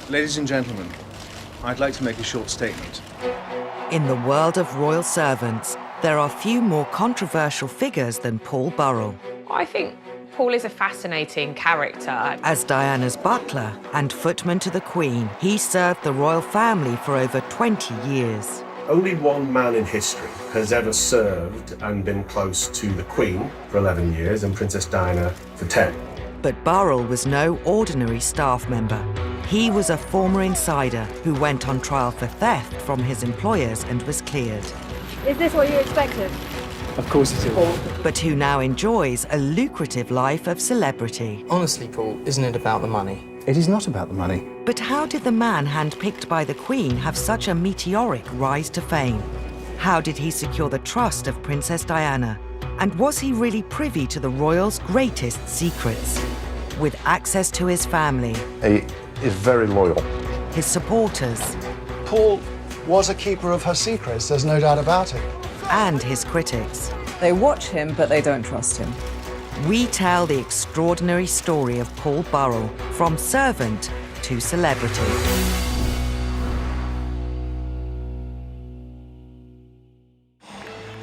Ladies and gentlemen, I'd like to make a short statement. In the world of royal servants, there are few more controversial figures than Paul Burrell. I think Paul is a fascinating character. As Diana's butler and footman to the Queen, he served the royal family for over 20 years. Only one man in history has ever served and been close to the Queen for 11 years and Princess Diana for 10. But Burrell was no ordinary staff member. He was a former insider who went on trial for theft from his employers and was cleared. Is this what you expected? Of course it is. But who now enjoys a lucrative life of celebrity. Honestly, Paul, isn't it about the money? It is not about the money. But how did the man handpicked by the Queen have such a meteoric rise to fame? How did he secure the trust of Princess Diana? And was he really privy to the royals' greatest secrets? With access to his family, He is very loyal. his supporters, Paul was a keeper of her secrets, there's no doubt about it. and his critics. They watch him, but they don't trust him. We tell the extraordinary story of Paul Burrell, from servant to celebrity.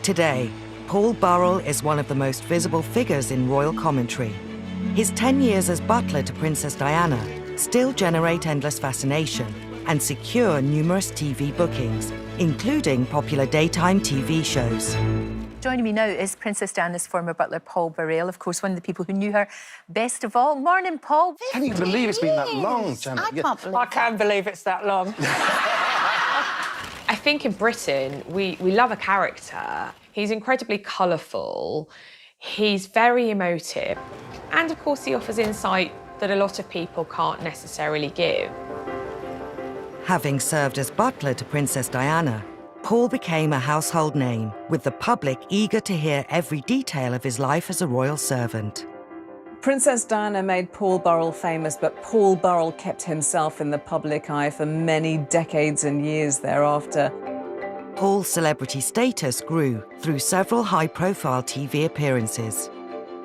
Today, Paul Burrell is one of the most visible figures in royal commentary. His 10 years as butler to Princess Diana still generate endless fascination and secure numerous TV bookings, including popular daytime TV shows. Joining me now is Princess Diana's former butler, Paul Burrell, of course, one of the people who knew her best of all. Morning, Paul. Can you believe it's been that long, Janet? I can't believe it's that long. I think in Britain, we love a character. He's incredibly colourful, he's very emotive, and of course he offers insight that a lot of people can't necessarily give. Having served as butler to Princess Diana, Paul became a household name, with the public eager to hear every detail of his life as a royal servant. Princess Diana made Paul Burrell famous, but Paul Burrell kept himself in the public eye for many decades and years thereafter. Paul's celebrity status grew through several high-profile TV appearances.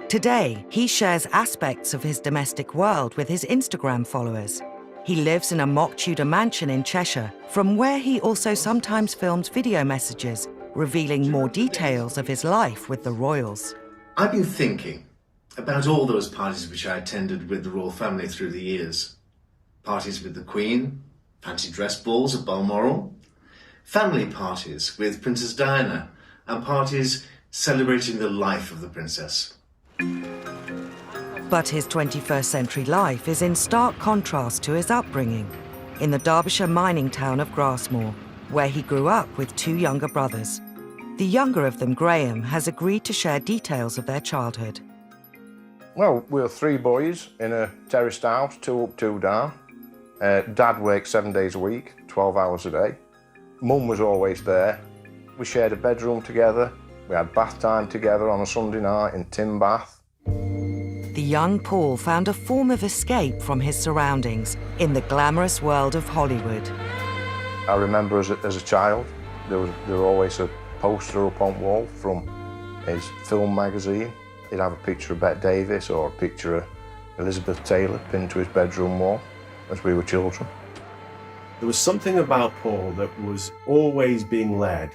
Today, he shares aspects of his domestic world with his Instagram followers. He lives in a mock Tudor mansion in Cheshire, from where he also sometimes films video messages revealing more details of his life with the royals. I've been thinking about all those parties which I attended with the royal family through the years. Parties with the Queen, fancy dress balls at Balmoral, family parties with Princess Diana, and parties celebrating the life of the princess. But his 21st century life is in stark contrast to his upbringing, in the Derbyshire mining town of Grasmore, where he grew up with two younger brothers. The younger of them, Graham, has agreed to share details of their childhood. Well, we were three boys in a terraced house, 2 up, 2 down. Dad worked 7 days a week, 12 hours a day. Mum was always there. We shared a bedroom together. We had bath time together on a Sunday night in Tim Bath. The young Paul found a form of escape from his surroundings in the glamorous world of Hollywood. I remember as a child, there was always a poster up on wall from his film magazine. He'd have a picture of Bette Davis or a picture of Elizabeth Taylor pinned to his bedroom wall as we were children. There was something about Paul that was always being led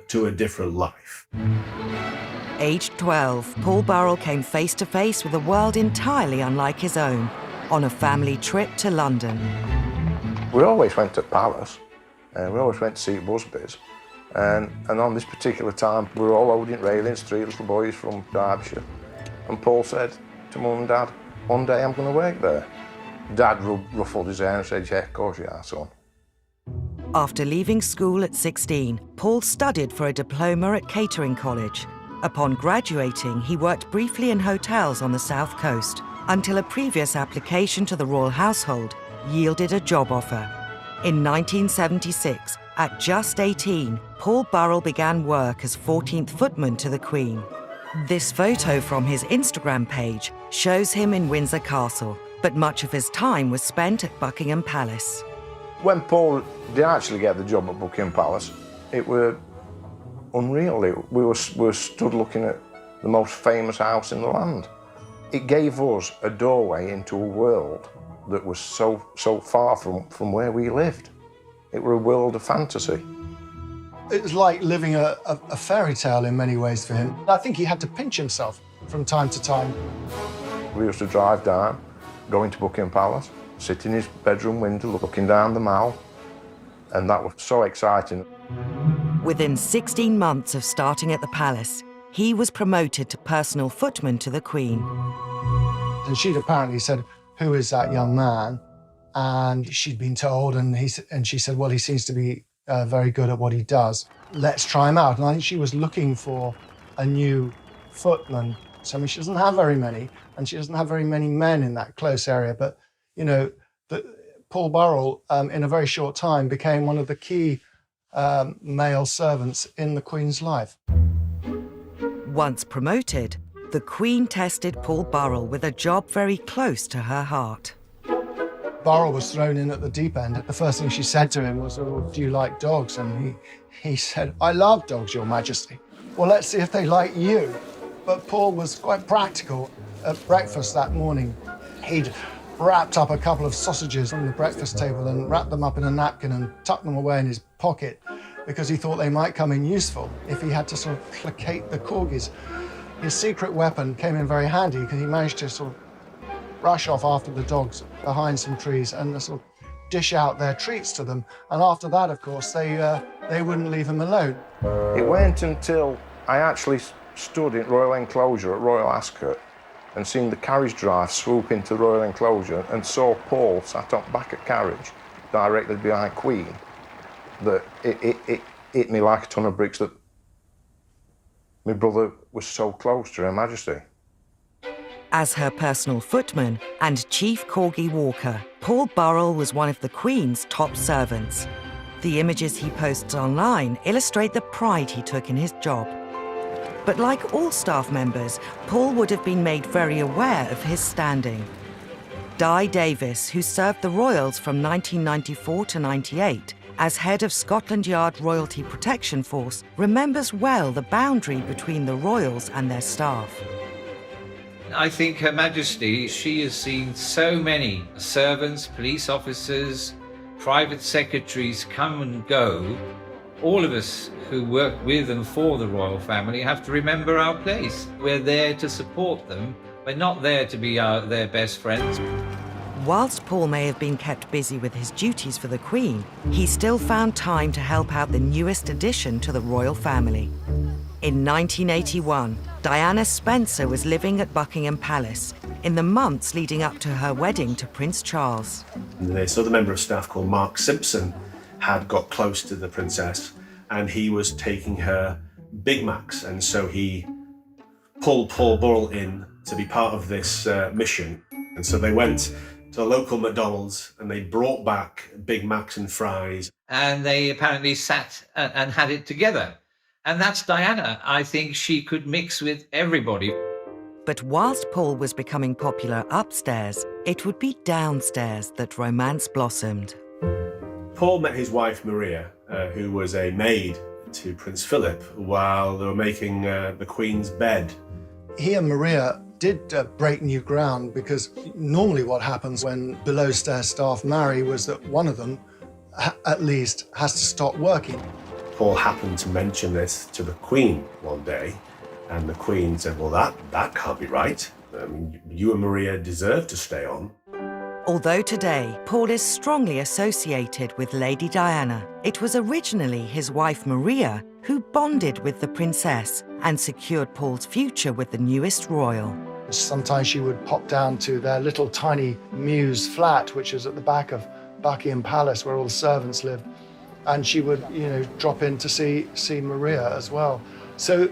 to a different life. Aged 12, Paul Burrell came face to face with a world entirely unlike his own on a family trip to London. We always went to Palace, and we always went to see Busby's. And on this particular time, we were all loading railings, 3 little boys from Derbyshire. And Paul said to Mum and Dad, one day I'm going to work there. Dad ruffled his hair and said, yeah, of course you are, son. After leaving school at 16, Paul studied for a diploma at Catering College. Upon graduating, he worked briefly in hotels on the South Coast until a previous application to the royal household yielded a job offer. In 1976, at just 18, Paul Burrell began work as 14th footman to the Queen. This photo from his Instagram page shows him in Windsor Castle, but much of his time was spent at Buckingham Palace. When Paul did actually get the job at Buckingham Palace, it were unreal. We were stood looking at the most famous house in the land. It gave us a doorway into a world that was so far from where we lived. It were a world of fantasy. It was like living a fairy tale in many ways for him. I think he had to pinch himself from time to time. We used to drive down, go into Buckingham Palace, sit in his bedroom window looking down the Mall, and that was so exciting. Within 16 months of starting at the palace, he was promoted to personal footman to the Queen. And she'd apparently said, "Who is that young man?" And she'd been told, and she said, "Well, he seems to be very good at what he does. Let's try him out." And I think she was looking for a new footman. So, I mean, she doesn't have very many, and she doesn't have very many men in that close area. But, you know, Paul Burrell, in a very short time, became one of the key male servants in the Queen's life. Once promoted, the Queen tested Paul Burrell with a job very close to her heart. Burrell was thrown in at the deep end. The first thing she said to him was, "Oh, do you like dogs?" And he said, "I love dogs, Your Majesty." "Well, let's see if they like you." But Paul was quite practical. At breakfast that morning, he'd wrapped up a couple of sausages on the breakfast table and wrapped them up in a napkin and tucked them away in his pocket because he thought they might come in useful if he had to sort of placate the corgis. His secret weapon came in very handy because he managed to sort of rush off after the dogs behind some trees and sort of dish out their treats to them. And after that, of course, they wouldn't leave him alone. It wasn't until I actually stood in Royal Enclosure at Royal Ascot and seen the carriage drive swoop into Royal Enclosure and saw Paul sat on back of carriage directly behind Queen that it hit me like a ton of bricks that my brother was so close to Her Majesty. As her personal footman and chief corgi walker, Paul Burrell was one of the Queen's top servants. The images he posts online illustrate the pride he took in his job. But like all staff members, Paul would have been made very aware of his standing. Di Davis, who served the royals from 1994 to 98 as head of Scotland Yard Royalty Protection Force, remembers well the boundary between the royals and their staff. I think Her Majesty, she has seen so many servants, police officers, private secretaries come and go. All of us who work with and for the royal family have to remember our place. We're there to support them. We're not there to be their best friends. Whilst Paul may have been kept busy with his duties for the Queen, he still found time to help out the newest addition to the royal family. In 1981, Diana Spencer was living at Buckingham Palace in the months leading up to her wedding to Prince Charles. This other member of staff called Mark Simpson had got close to the princess and he was taking her Big Macs, and so he pulled Paul Burrell in to be part of this mission. And so they went to a local McDonald's and they brought back Big Macs and fries. And they apparently sat and had it together. And that's Diana. I think she could mix with everybody. But whilst Paul was becoming popular upstairs, it would be downstairs that romance blossomed. Paul met his wife Maria, who was a maid to Prince Philip, while they were making the Queen's bed. He and Maria did break new ground because normally what happens when below-stairs staff marry was that one of them, at least, has to stop working. Paul happened to mention this to the Queen one day, and the Queen said, "Well, that can't be right. You and Maria deserve to stay on." Although today, Paul is strongly associated with Lady Diana, it was originally his wife Maria who bonded with the princess and secured Paul's future with the newest royal. Sometimes she would pop down to their little tiny mews flat, which is at the back of Buckingham Palace, where all the servants lived. And she would, drop in to see Maria as well. So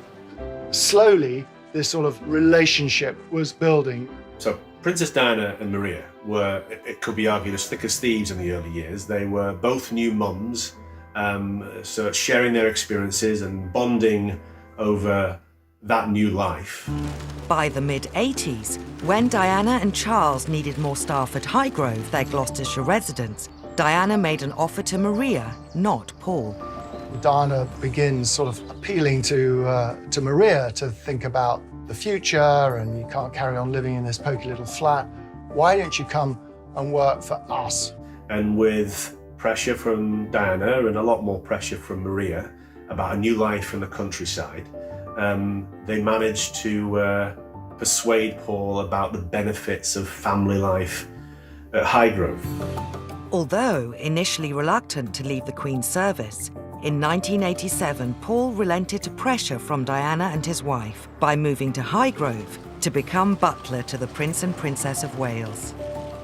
slowly, this sort of relationship was building. So Princess Diana and Maria were, it could be argued, as thick as thieves in the early years. They were both new mums, so sharing their experiences and bonding over that new life. By the mid-80s, when Diana and Charles needed more staff at Highgrove, their Gloucestershire residence, Diana made an offer to Maria, not Paul. Diana begins sort of appealing to Maria to think about the future, and you can't carry on living in this poky little flat. Why don't you come and work for us. And with pressure from Diana and a lot more pressure from Maria about a new life in the countryside, they managed to persuade Paul about the benefits of family life at Highgrove. Although initially reluctant to leave the Queen's service, in 1987, Paul relented to pressure from Diana and his wife by moving to Highgrove to become butler to the Prince and Princess of Wales.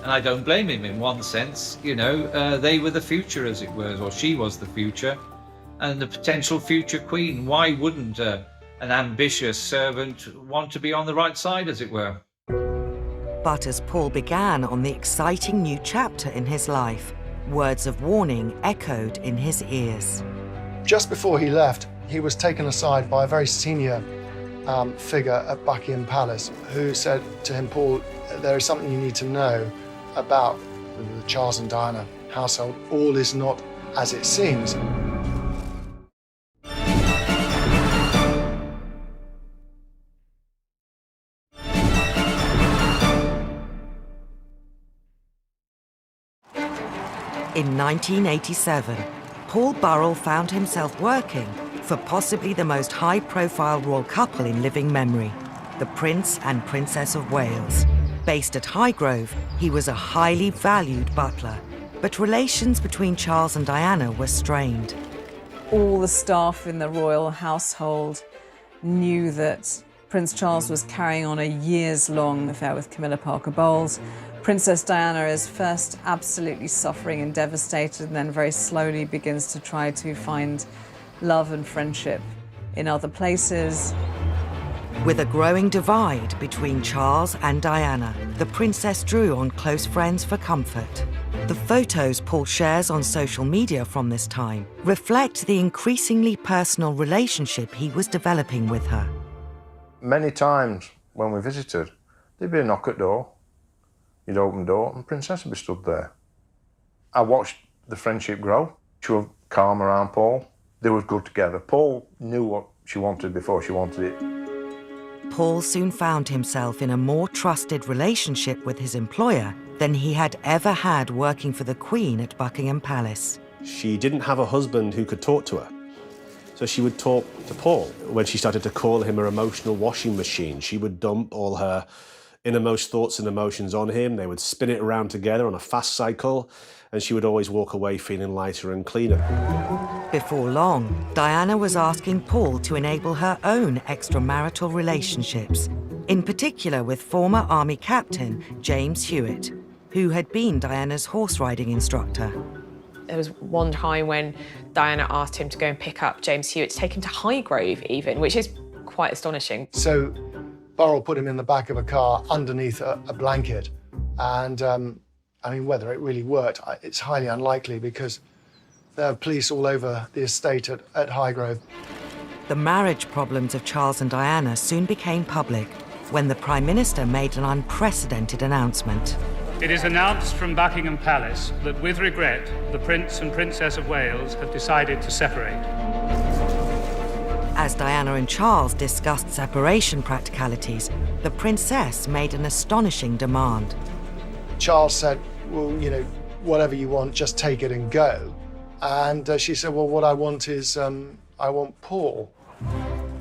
And I don't blame him in one sense, you know, they were the future, as it were, or she was the future, and the potential future queen. Why wouldn't an ambitious servant want to be on the right side, as it were? But as Paul began on the exciting new chapter in his life, words of warning echoed in his ears. Just before he left, he was taken aside by a very senior figure at Buckingham Palace who said to him, Paul, there is something you need to know about the Charles and Diana household. All is not as it seems. In 1987, Paul Burrell found himself working for possibly the most high-profile royal couple in living memory, the Prince and Princess of Wales. Based at Highgrove, he was a highly valued butler, but relations between Charles and Diana were strained. All the staff in the royal household knew that Prince Charles was carrying on a years-long affair with Camilla Parker Bowles. Princess Diana is first absolutely suffering and devastated, and then very slowly begins to try to find love and friendship in other places. With a growing divide between Charles and Diana, the princess drew on close friends for comfort. The photos Paul shares on social media from this time reflect the increasingly personal relationship he was developing with her. Many times when we visited, there'd be a knock at the door. You'd open the door and Princess would be stood there. I watched the friendship grow. She was calm around Paul. They were good together. Paul knew what she wanted before she wanted it. Paul soon found himself in a more trusted relationship with his employer than he had ever had working for the Queen at Buckingham Palace. She didn't have a husband who could talk to her. So she would talk to Paul. When she started to call him her emotional washing machine, she would dump all her innermost thoughts and emotions on him. They would spin it around together on a fast cycle, and she would always walk away feeling lighter and cleaner. Before long, Diana was asking Paul to enable her own extramarital relationships, in particular with former Army Captain James Hewitt, who had been Diana's horse riding instructor. There was one time when Diana asked him to go and pick up James Hewitt, to take him to Highgrove even, which is quite astonishing. So Burrell put him in the back of a car underneath a blanket. And I mean, whether it really worked, it's highly unlikely because there are police all over the estate at Highgrove. The marriage problems of Charles and Diana soon became public when the Prime Minister made an unprecedented announcement. It is announced from Buckingham Palace that, with regret, the Prince and Princess of Wales have decided to separate. As Diana and Charles discussed separation practicalities, the princess made an astonishing demand. Charles said, well, you know, whatever you want, just take it and go. And she said, well, what I want is, I want Paul.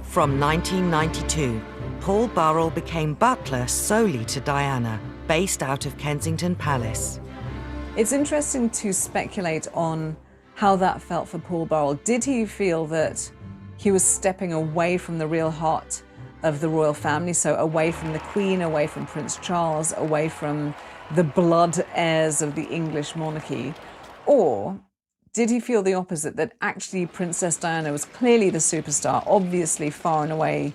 From 1992, Paul Burrell became butler solely to Diana, based out of Kensington Palace. It's interesting to speculate on how that felt for Paul Burrell. Did he feel that he was stepping away from the real heart of the royal family, so away from the Queen, away from Prince Charles, away from the blood heirs of the English monarchy? Or did he feel the opposite, that actually Princess Diana was clearly the superstar, obviously far and away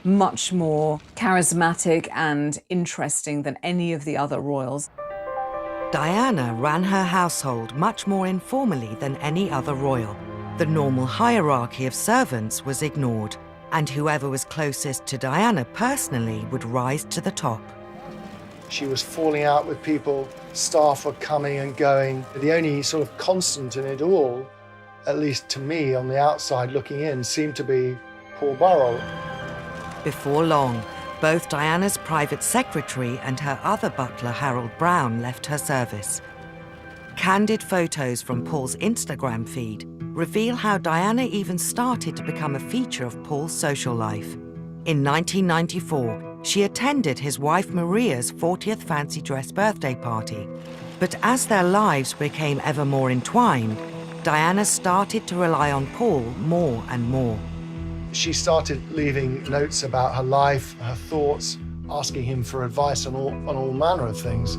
much more charismatic and interesting than any of the other royals? Diana ran her household much more informally than any other royal. The normal hierarchy of servants was ignored, and whoever was closest to Diana personally would rise to the top. She was falling out with people, staff were coming and going. The only sort of constant in it all, at least to me on the outside looking in, seemed to be Paul Burrell. Before long, Both Diana's private secretary and her other butler, Harold Brown, left her service. Candid photos from Paul's Instagram feed reveal how Diana even started to become a feature of Paul's social life. In 1994, she attended his wife Maria's 40th fancy dress birthday party. But as their lives became ever more entwined, Diana started to rely on Paul more and more. She started leaving notes about her life, her thoughts, asking him for advice on all manner of things.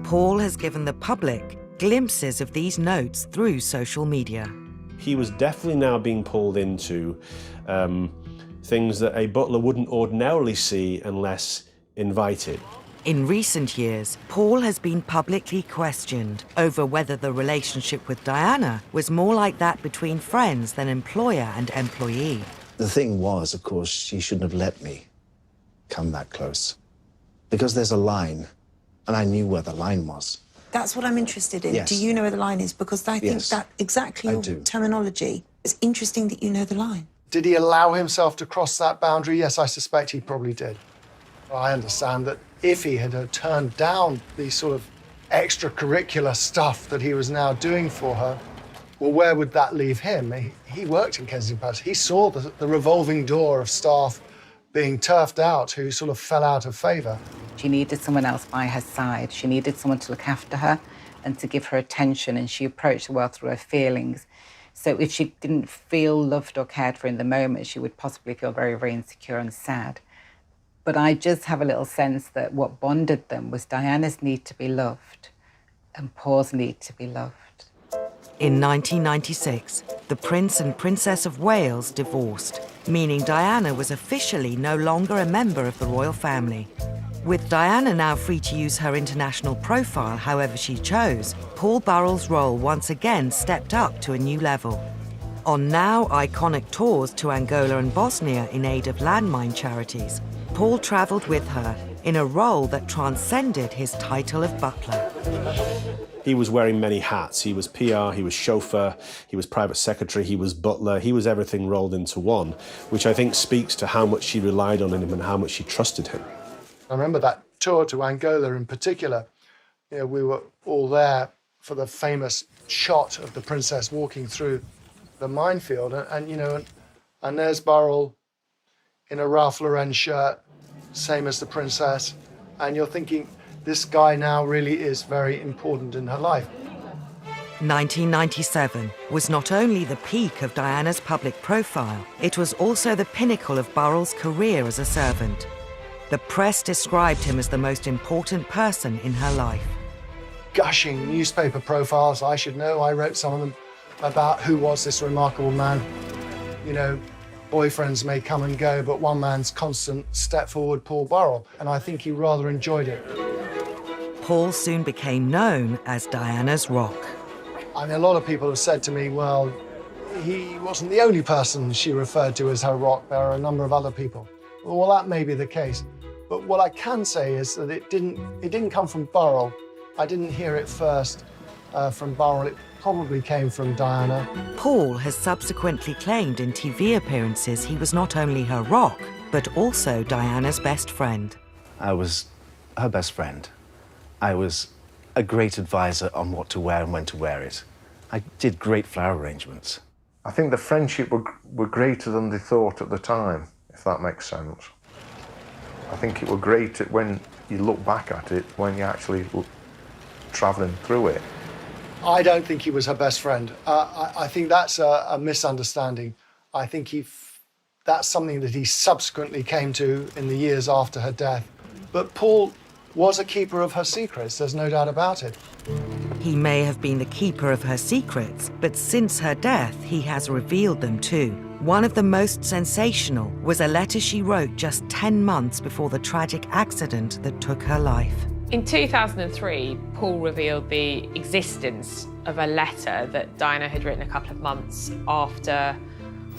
Paul has given the public glimpses of these notes through social media. He was definitely now being pulled into things that a butler wouldn't ordinarily see unless invited. In recent years, Paul has been publicly questioned over whether the relationship with Diana was more like that between friends than employer and employee. The thing was, of course, she shouldn't have let me come that close. Because there's a line, and I knew where the line was. That's what I'm interested in. Yes. Do you know where the line is? Because I think Yes, that exactly your terminology. It's interesting that you know the line. Did he allow himself to cross that boundary? Yes, I suspect he probably did. I understand that if he had turned down the sort of extracurricular stuff that he was now doing for her, well, where would that leave him? He worked in Kensington Palace. He saw the revolving door of staff being turfed out who sort of fell out of favour. She needed someone else by her side. She needed someone to look after her and to give her attention, and she approached the world through her feelings. So if she didn't feel loved or cared for in the moment, she would possibly feel very, very insecure and sad. But I just have a little sense that what bonded them was Diana's need to be loved and Paul's need to be loved. In 1996, the Prince and Princess of Wales divorced, meaning Diana was officially no longer a member of the royal family. With Diana now free to use her international profile however she chose, Paul Burrell's role once again stepped up to a new level. On now iconic tours to Angola and Bosnia in aid of landmine charities, Paul travelled with her in a role that transcended his title of butler. He was wearing many hats. He was PR, he was chauffeur, he was private secretary, he was butler, he was everything rolled into one, which I think speaks to how much she relied on him and how much she trusted him. I remember that tour to Angola in particular. You know, we were all there for the famous shot of the princess walking through the minefield, and there's Burrell in a Ralph Lauren shirt, same as the princess, and you're thinking, this guy now really is very important in her life. 1997 was not only the peak of Diana's public profile, it was also the pinnacle of Burrell's career as a servant. The press described him as the most important person in her life. Gushing newspaper profiles, I should know, I wrote some of them, about who was this remarkable man. You know, boyfriends may come and go, but one man's constant step forward, Paul Burrell, and I think he rather enjoyed it. Paul soon became known as Diana's rock. I mean, a lot of people have said to me, well, he wasn't the only person she referred to as her rock. There are a number of other people. Well, that may be the case. But what I can say is that it didn't come from Burrell. I didn't hear it first from Burrell. It probably came from Diana. Paul has subsequently claimed in TV appearances he was not only her rock, but also Diana's best friend. I was her best friend. I was a great advisor on what to wear and when to wear it. I did great flower arrangements. I think the friendship were greater than they thought at the time, if that makes sense. I think it were great when you look back at it, when you actually were travelling through it. I don't think he was her best friend. I think that's a misunderstanding. I think that's something that he subsequently came to in the years after her death. But Paul was a keeper of her secrets, there's no doubt about it. He may have been the keeper of her secrets, but since her death, he has revealed them too. One of the most sensational was a letter she wrote just 10 months before the tragic accident that took her life. In 2003, Paul revealed the existence of a letter that Diana had written a couple of months after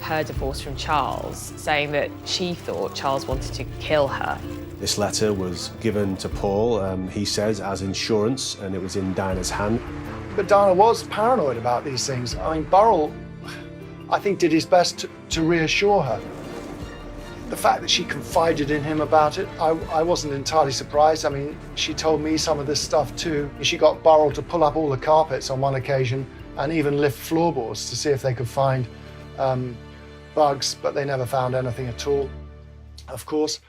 her divorce from Charles, saying that she thought Charles wanted to kill her. This letter was given to Paul, he says, as insurance, and it was in Diana's hand. But Diana was paranoid about these things. I mean, Burrell, I think, did his best to reassure her. The fact that she confided in him about it, I wasn't entirely surprised. I mean, she told me some of this stuff too. She got Burrell to pull up all the carpets on one occasion and even lift floorboards to see if they could find bugs, but they never found anything at all, of course.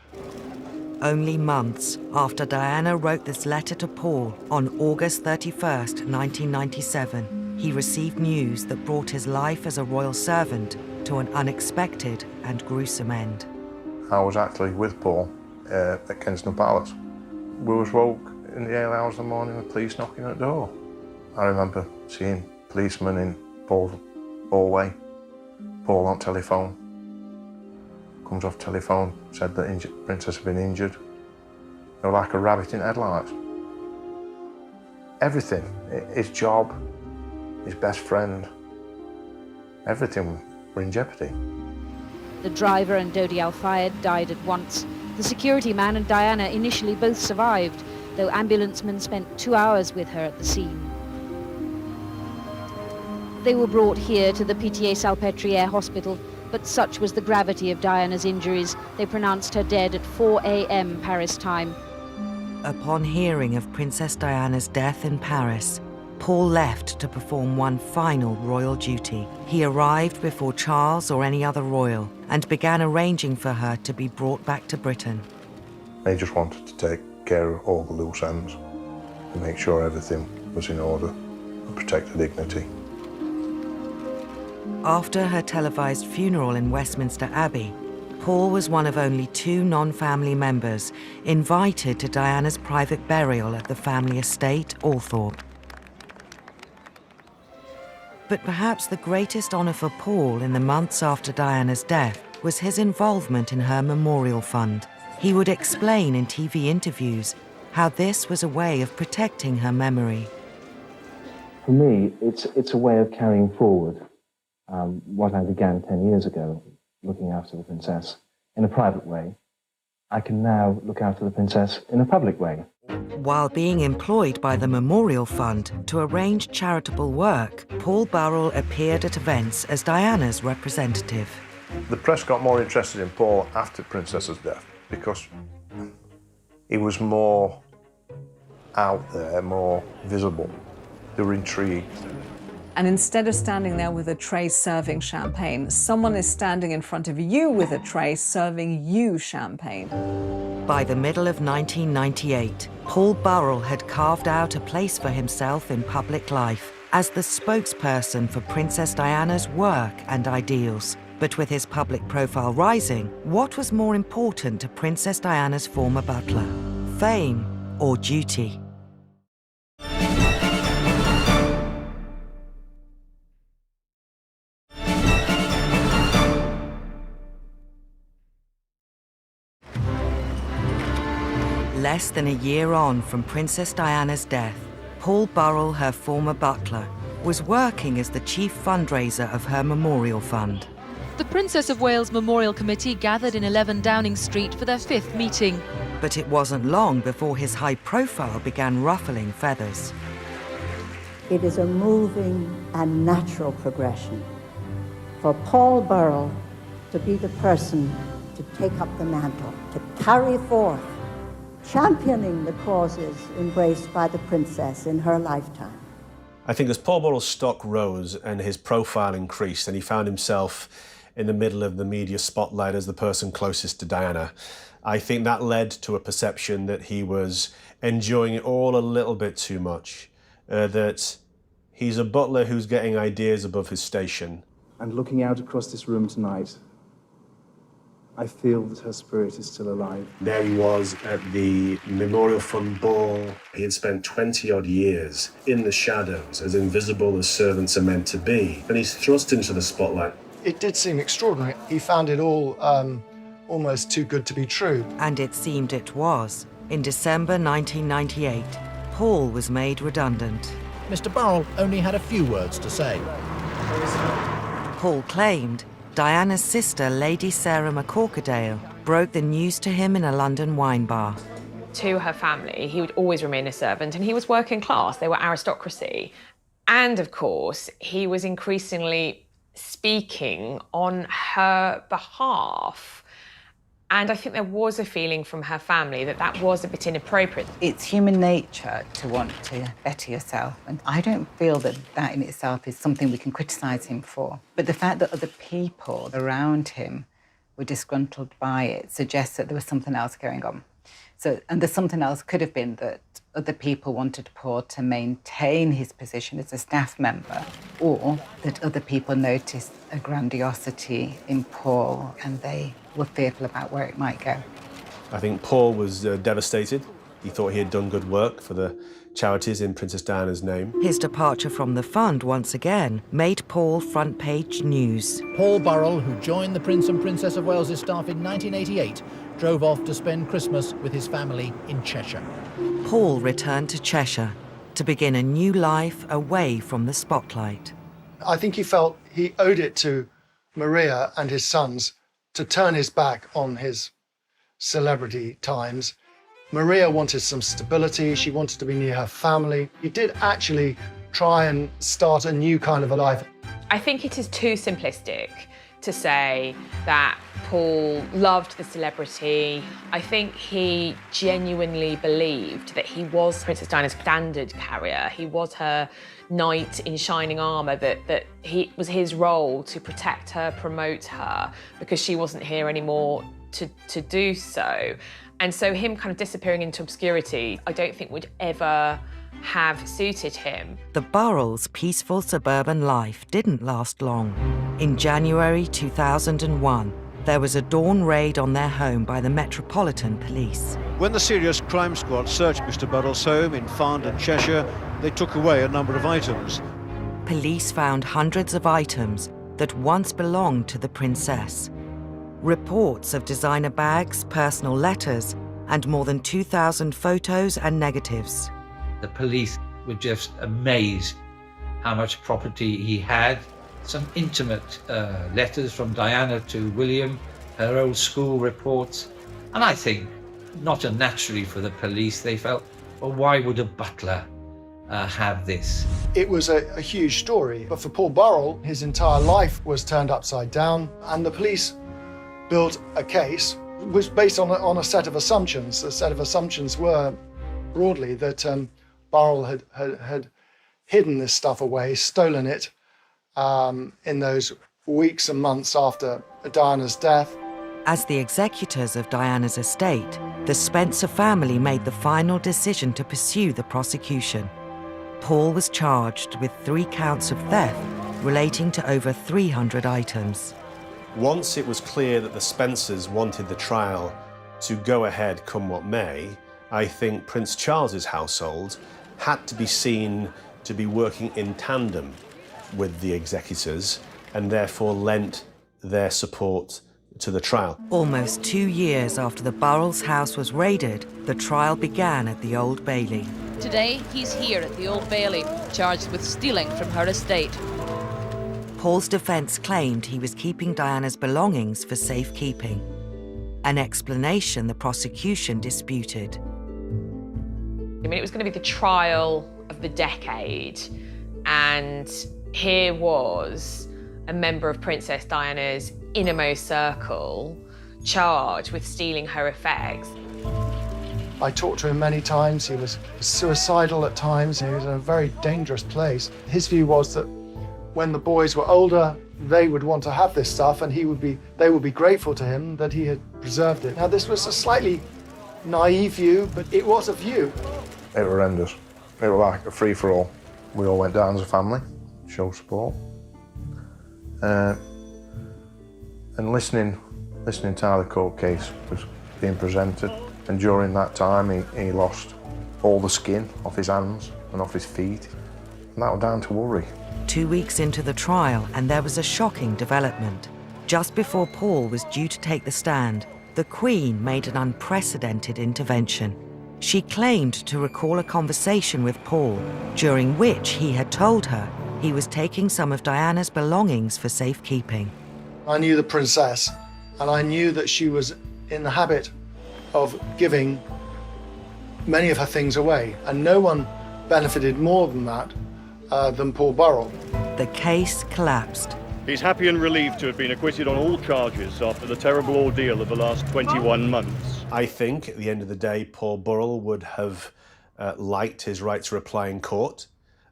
Only months after Diana wrote this letter to Paul on August 31st, 1997, he received news that brought his life as a royal servant to an unexpected and gruesome end. I was actually with Paul at Kensington Palace. We was woke in the early hours of the morning with police knocking at the door. I remember seeing policemen in Paul's hallway, Paul on telephone. Comes off telephone, said that Princess had been injured. They were like a rabbit in headlights. Everything, his job, his best friend, everything were in jeopardy. The driver and Dodi Al-Fayed died at once. The security man and Diana initially both survived, though ambulancemen spent 2 hours with her at the scene. They were brought here to the Pitié-Salpêtrière hospital, but such was the gravity of Diana's injuries, they pronounced her dead at 4 a.m. Paris time. Upon hearing of Princess Diana's death in Paris, Paul left to perform one final royal duty. He arrived before Charles or any other royal and began arranging for her to be brought back to Britain. They just wanted to take care of all the loose ends and make sure everything was in order and protect her dignity. After her televised funeral in Westminster Abbey, Paul was one of only 2 non-family members invited to Diana's private burial at the family estate, Althorpe. But perhaps the greatest honour for Paul in the months after Diana's death was his involvement in her memorial fund. He would explain in TV interviews how this was a way of protecting her memory. For me, it's a way of carrying forward what I began 10 years ago, looking after the princess in a private way. I can now look after the princess in a public way. While being employed by the Memorial Fund to arrange charitable work, Paul Burrell appeared at events as Diana's representative. The press got more interested in Paul after Princess's death because he was more out there, more visible. They were intrigued. And instead of standing there with a tray serving champagne, someone is standing in front of you with a tray serving you champagne. By the middle of 1998, Paul Burrell had carved out a place for himself in public life as the spokesperson for Princess Diana's work and ideals. But with his public profile rising, what was more important to Princess Diana's former butler? Fame or duty? Less than a year on from Princess Diana's death, Paul Burrell, her former butler, was working as the chief fundraiser of her memorial fund. The Princess of Wales Memorial Committee gathered in 11 Downing Street for their 5th meeting. But it wasn't long before his high profile began ruffling feathers. It is a moving and natural progression for Paul Burrell to be the person to take up the mantle, to carry forth, championing the causes embraced by the princess in her lifetime. I think as Paul Burrell's stock rose and his profile increased and he found himself in the middle of the media spotlight as the person closest to Diana, I think that led to a perception that he was enjoying it all a little bit too much, that he's a butler who's getting ideas above his station. And looking out across this room tonight, I feel that her spirit is still alive. There he was at the Memorial Fund ball. He had spent 20-odd years in the shadows, as invisible as servants are meant to be, and he's thrust into the spotlight. It did seem extraordinary. He found it all almost too good to be true. And it seemed it was. In December 1998, Paul was made redundant. Mr. Burrell only had a few words to say. Paul claimed Diana's sister, Lady Sarah McCorquodale, broke the news to him in a London wine bar. To her family, he would always remain a servant, and he was working class. They were aristocracy. And of course, he was increasingly speaking on her behalf. And I think there was a feeling from her family that that was a bit inappropriate. It's human nature to want to better yourself, and I don't feel that that in itself is something we can criticise him for. But the fact that other people around him were disgruntled by it suggests that there was something else going on. And the something else could have been that other people wanted Paul to maintain his position as a staff member, or that other people noticed a grandiosity in Paul and they were fearful about where it might go. I think Paul was devastated. He thought he had done good work for the charities in Princess Diana's name. His departure from the fund once again made Paul front-page news. Paul Burrell, who joined the Prince and Princess of Wales' staff in 1988, drove off to spend Christmas with his family in Cheshire. Paul returned to Cheshire to begin a new life away from the spotlight. I think he felt he owed it to Maria and his sons to turn his back on his celebrity times. Maria wanted some stability. She wanted to be near her family. He did actually try and start a new kind of a life. I think it is too simplistic to say that Paul loved the celebrity. I think he genuinely believed that he was Princess Diana's standard carrier. He was her knight in shining armour, that it was his role to protect her, promote her, because she wasn't here anymore to do so. And so him kind of disappearing into obscurity, I don't think would ever have suited him. The Burrells' peaceful suburban life didn't last long. In January 2001, there was a dawn raid on their home by the Metropolitan Police. When the Serious Crime Squad searched Mr. Burrell's home in Farndon, Cheshire, they took away a number of items. Police found hundreds of items that once belonged to the princess. Reports of designer bags, personal letters, and more than 2,000 photos and negatives. The police were just amazed how much property he had. Some intimate letters from Diana to William, her old school reports. And I think, not unnaturally for the police, they felt, well, why would a butler have this? It was a huge story, but for Paul Burrell, his entire life was turned upside down, and the police built a case which was based on a set of assumptions. The set of assumptions were, broadly, that Burrell had hidden this stuff away, stolen it in those weeks and months after Diana's death. As the executors of Diana's estate, the Spencer family made the final decision to pursue the prosecution. Paul was charged with 3 counts of theft relating to over 300 items. Once it was clear that the Spencers wanted the trial to go ahead come what may, I think Prince Charles's household had to be seen to be working in tandem with the executors and therefore lent their support to the trial. Almost 2 years after the Burrells' house was raided, the trial began at the Old Bailey. Today, he's here at the Old Bailey, charged with stealing from her estate. Paul's defence claimed he was keeping Diana's belongings for safekeeping, an explanation the prosecution disputed. I mean, it was going to be the trial of the decade, and here was a member of Princess Diana's innermost circle charged with stealing her effects. I talked to him many times. He was suicidal at times. He was in a very dangerous place. His view was that when the boys were older, they would want to have this stuff, and they would be grateful to him that he had preserved it. Now, this was a slightly naive view, but it was a view. It was horrendous. It was like a free-for-all. We all went down as a family, show support. And listening to how the court case was being presented. And during that time, he lost all the skin off his hands and off his feet. And that was down to worry. 2 weeks into the trial, and there was a shocking development. Just before Paul was due to take the stand, the Queen made an unprecedented intervention. She claimed to recall a conversation with Paul, during which he had told her he was taking some of Diana's belongings for safekeeping. I knew the princess, and I knew that she was in the habit of giving many of her things away, and no one benefited more than that than Paul Burrell. The case collapsed. He's happy and relieved to have been acquitted on all charges after the terrible ordeal of the last 21 months. I think, at the end of the day, Paul Burrell would have liked his right to reply in court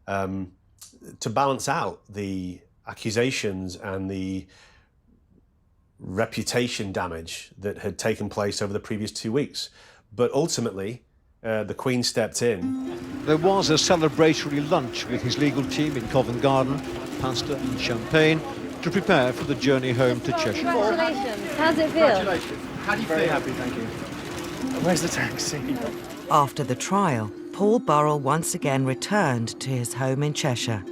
to balance out the accusations and the reputation damage that had taken place over the previous 2 weeks. But ultimately, the Queen stepped in. There was a celebratory lunch with his legal team in Covent Garden, pasta and champagne, to prepare for the journey home to Cheshire. Congratulations. How's it feel? Congratulations. How do you feel? Very happy, thank you. Where's the taxi? After the trial, Paul Burrell once again returned to his home in Cheshire.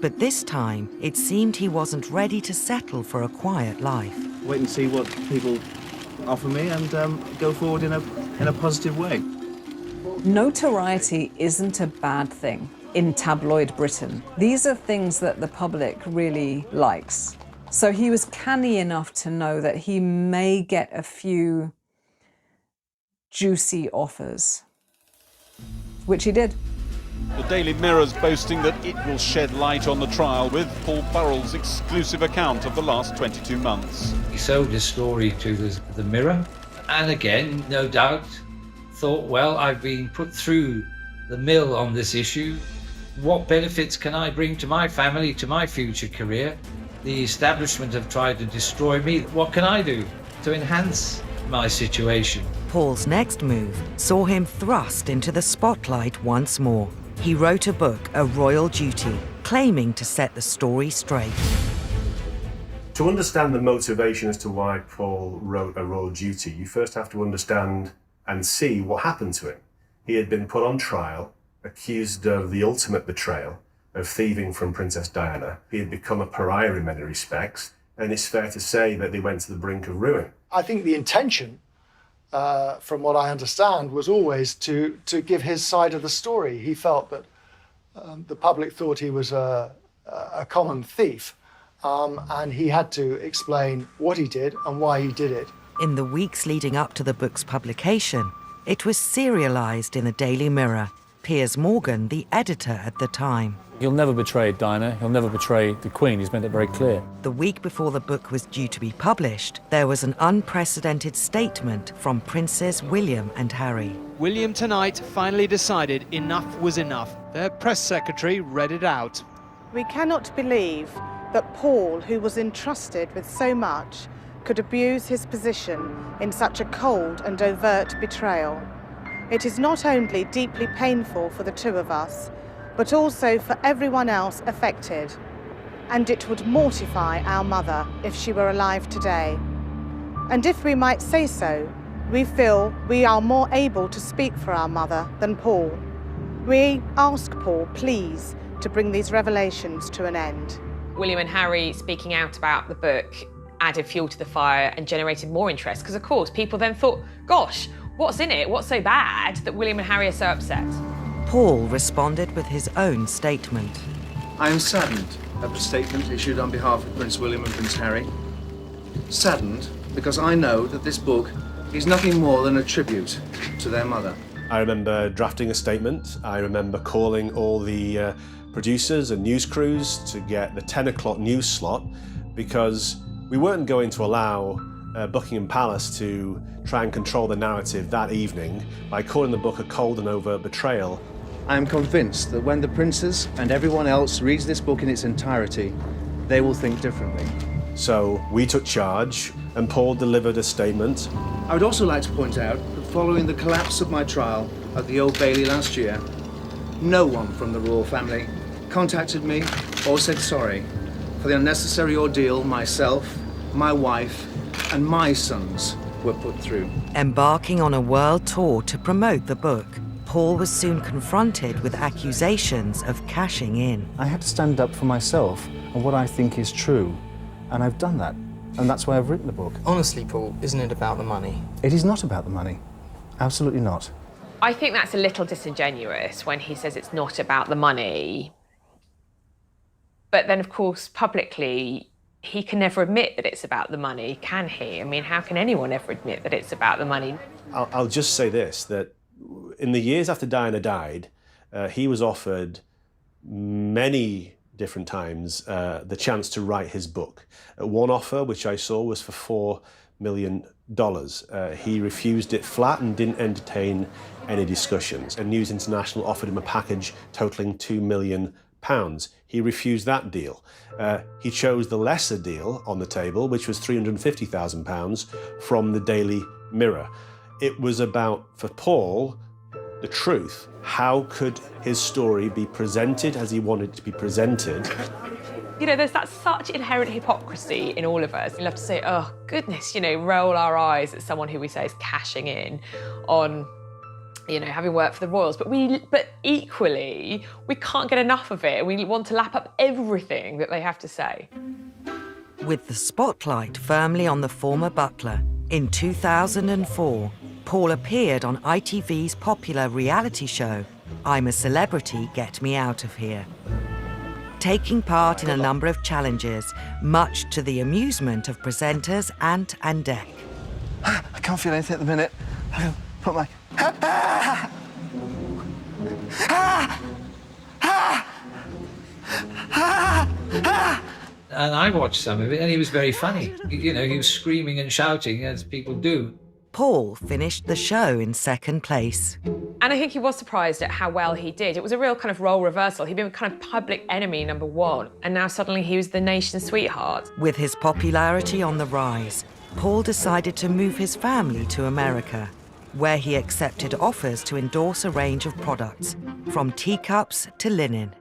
But this time, it seemed he wasn't ready to settle for a quiet life. Wait and see what people offer me and go forward in a positive way. Notoriety isn't a bad thing in tabloid Britain. These are things that the public really likes. So he was canny enough to know that he may get a few juicy offers, which he did. The Daily Mirror's boasting that it will shed light on the trial with Paul Burrell's exclusive account of the last 22 months. He sold his story to the Mirror, and again, no doubt, thought, well, I've been put through the mill on this issue. What benefits can I bring to my family, to my future career? The establishment have tried to destroy me. What can I do to enhance my situation? Paul's next move saw him thrust into the spotlight once more. He wrote a book, A Royal Duty, claiming to set the story straight. To understand the motivation as to why Paul wrote A Royal Duty, you first have to understand and see what happened to him. He had been put on trial, accused of the ultimate betrayal, of thieving from Princess Diana. He had become a pariah in many respects, and it's fair to say that they went to the brink of ruin. I think the intention, from what I understand, was always to give his side of the story. He felt that the public thought he was a common thief, and he had to explain what he did and why he did it. In the weeks leading up to the book's publication, it was serialised in the Daily Mirror. Piers Morgan, the editor at the time. He'll never betray Diana, he'll never betray the Queen, he's made it very clear. The week before the book was due to be published, there was an unprecedented statement from Princes William and Harry. William tonight finally decided enough was enough. Their press secretary read it out. We cannot believe that Paul, who was entrusted with so much, could abuse his position in such a cold and overt betrayal. It is not only deeply painful for the two of us, but also for everyone else affected. And it would mortify our mother if she were alive today. And if we might say so, we feel we are more able to speak for our mother than Paul. We ask Paul, please, to bring these revelations to an end. William and Harry speaking out about the book added fuel to the fire and generated more interest, because of course people then thought, gosh, what's in it? What's so bad that William and Harry are so upset? Paul responded with his own statement. I am saddened at the statement issued on behalf of Prince William and Prince Harry. Saddened because I know that this book is nothing more than a tribute to their mother. I remember drafting a statement. I remember calling all the producers and news crews to get the 10 o'clock news slot, because we weren't going to allow Buckingham Palace to try and control the narrative that evening by calling the book a cold and overt betrayal. I am convinced that when the princes and everyone else reads this book in its entirety, they will think differently. So we took charge and Paul delivered a statement. I would also like to point out that following the collapse of my trial at the Old Bailey last year, no one from the royal family contacted me or said sorry for the unnecessary ordeal myself, my wife, and my sons were put through. Embarking on a world tour to promote the book, Paul was soon confronted with accusations of cashing in. I had to stand up for myself and what I think is true, and I've done that, and that's why I've written the book. Honestly, Paul, isn't it about the money? It is not about the money. Absolutely not. I think that's a little disingenuous when he says it's not about the money. But then, of course, publicly, he can never admit that it's about the money, can he? I mean, how can anyone ever admit that it's about the money? I'll just say this, that in the years after Diana died, he was offered many different times the chance to write his book. One offer, which I saw, was for $4 million. He refused it flat and didn't entertain any discussions. And News International offered him a package totaling £2 million. He refused that deal. He chose the lesser deal on the table, which was £350,000 from the Daily Mirror. It was about, for Paul, the truth. How could his story be presented as he wanted it to be presented? You know, there's that such inherent hypocrisy in all of us. We love to say, oh, goodness, you know, roll our eyes at someone who we say is cashing in on, you know, having worked for the royals. But equally, we can't get enough of it. We want to lap up everything that they have to say. With the spotlight firmly on the former butler, in 2004, Paul appeared on ITV's popular reality show, I'm a Celebrity, Get Me Out of Here. Taking part in a number of challenges, much to the amusement of presenters Ant and Dec. I can't feel anything at the minute. I can put my... And I watched some of it, and he was very funny. You know, he was screaming and shouting, as people do. Paul finished the show in second place. And I think he was surprised at how well he did. It was a real kind of role reversal. He'd been kind of public enemy #1, and now suddenly he was the nation's sweetheart. With his popularity on the rise, Paul decided to move his family to America, where he accepted offers to endorse a range of products, from teacups to linen.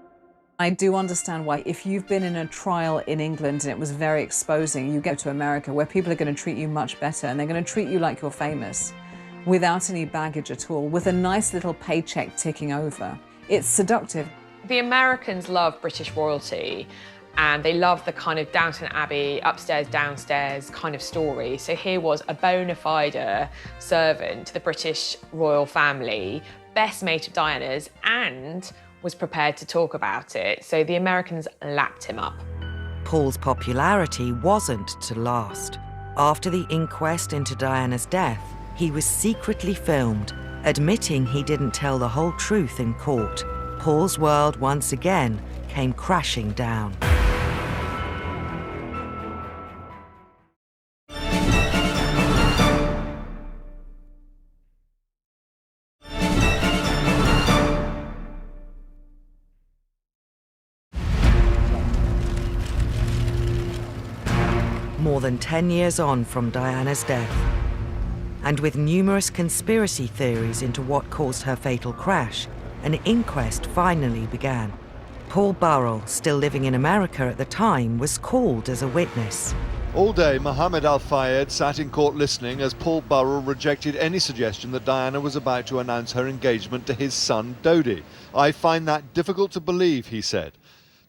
I do understand why, if you've been in a trial in England and it was very exposing, you get to America where people are going to treat you much better and they're going to treat you like you're famous, without any baggage at all, with a nice little paycheck ticking over. It's seductive. The Americans love British royalty, and they love the kind of Downton Abbey, upstairs, downstairs kind of story. So here was a bona fide servant to the British royal family, best mate of Diana's, and was prepared to talk about it. So the Americans lapped him up. Paul's popularity wasn't to last. After the inquest into Diana's death, he was secretly filmed, admitting he didn't tell the whole truth in court. Paul's world once again came crashing down. More than 10 years on from Diana's death, and with numerous conspiracy theories into what caused her fatal crash, an inquest finally began. Paul Burrell, still living in America at the time, was called as a witness. All day, Mohammed Al-Fayed sat in court listening as Paul Burrell rejected any suggestion that Diana was about to announce her engagement to his son, Dodi. I find that difficult to believe, he said.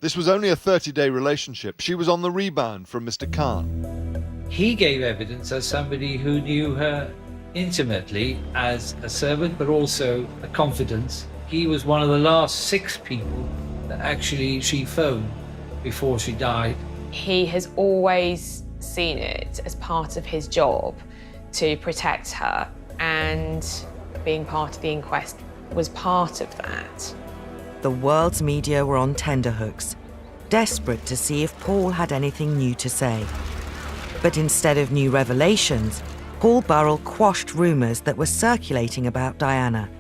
This was only a 30-day relationship. She was on the rebound from Mr. Khan. He gave evidence as somebody who knew her intimately as a servant, but also a confidant. He was one of the last 6 people that actually she phoned before she died. He has always seen it as part of his job to protect her, and being part of the inquest was part of that. The world's media were on tenterhooks, desperate to see if Paul had anything new to say. But instead of new revelations, Paul Burrell quashed rumours that were circulating about Diana,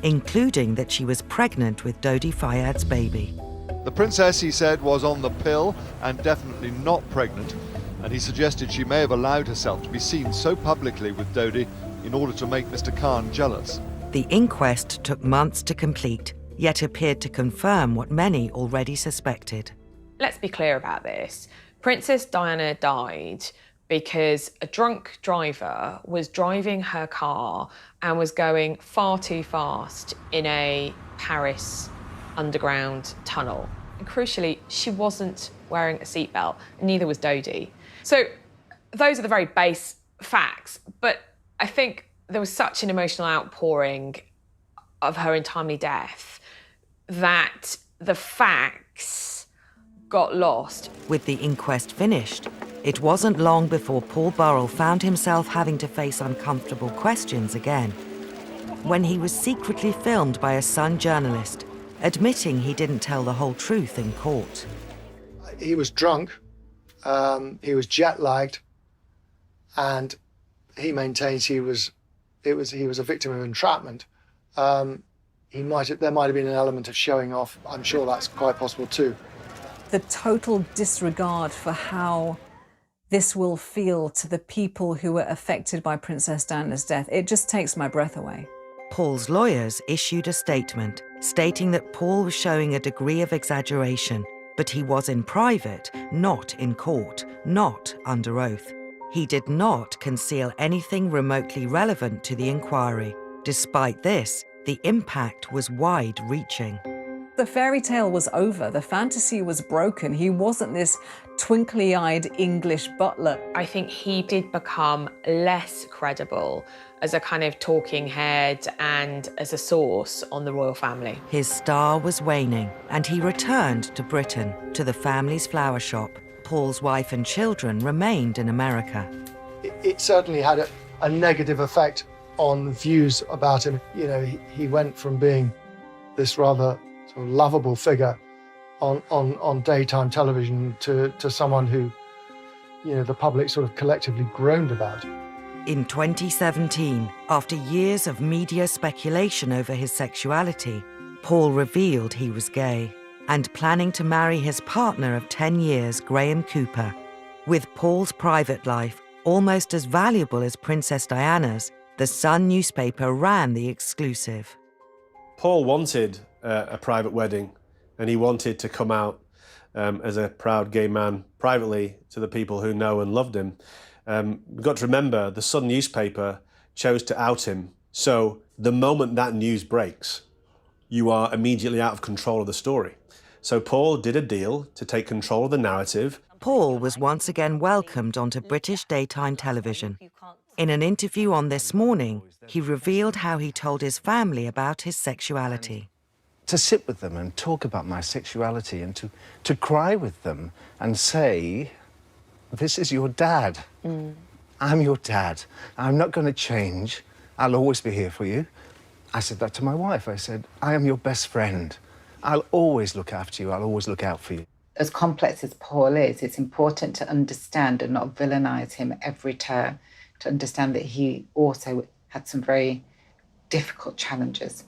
including that she was pregnant with Dodi Fayed's baby. The princess, he said, was on the pill and definitely not pregnant, and he suggested she may have allowed herself to be seen so publicly with Dodi in order to make Mr. Khan jealous. The inquest took months to complete, yet appeared to confirm what many already suspected. Let's be clear about this. Princess Diana died because a drunk driver was driving her car and was going far too fast in a Paris underground tunnel. And crucially, she wasn't wearing a seatbelt, neither was Dodi. So those are the very base facts, but I think there was such an emotional outpouring of her untimely death that the facts got lost. With the inquest finished, it wasn't long before Paul Burrell found himself having to face uncomfortable questions again, when he was secretly filmed by a Sun journalist, admitting he didn't tell the whole truth in court. He was drunk, he was jet-lagged, and he maintains he was a victim of entrapment. There might have been an element of showing off. I'm sure that's quite possible too. The total disregard for how this will feel to the people who were affected by Princess Diana's death, it just takes my breath away. Paul's lawyers issued a statement stating that Paul was showing a degree of exaggeration, but he was in private, not in court, not under oath. He did not conceal anything remotely relevant to the inquiry. Despite this, the impact was wide-reaching. The fairy tale was over. The fantasy was broken. He wasn't this twinkly-eyed English butler. I think he did become less credible as a kind of talking head and as a source on the royal family. His star was waning, and he returned to Britain, to the family's flower shop. Paul's wife and children remained in America. It certainly had a negative effect on views about him. You know, he went from being this rather sort of lovable figure on daytime television to someone who, you know, the public sort of collectively groaned about. In 2017, after years of media speculation over his sexuality, Paul revealed he was gay and planning to marry his partner of 10 years, Graham Cooper. With Paul's private life almost as valuable as Princess Diana's, the Sun newspaper ran the exclusive. Paul wanted a private wedding, and he wanted to come out as a proud gay man privately to the people who know and loved him. We've got to remember the Sun newspaper chose to out him. So the moment that news breaks, you are immediately out of control of the story. So Paul did a deal to take control of the narrative. Paul was once again welcomed onto British daytime television. In an interview on This Morning, he revealed how he told his family about his sexuality. To sit with them and talk about my sexuality and to cry with them and say, this is your dad. I'm your dad. I'm not going to change. I'll always be here for you. I said that to my wife. I said, I am your best friend. I'll always look after you. I'll always look out for you. As complex as Paul is, it's important to understand and not villainize him every turn, to understand that he also had some very difficult challenges.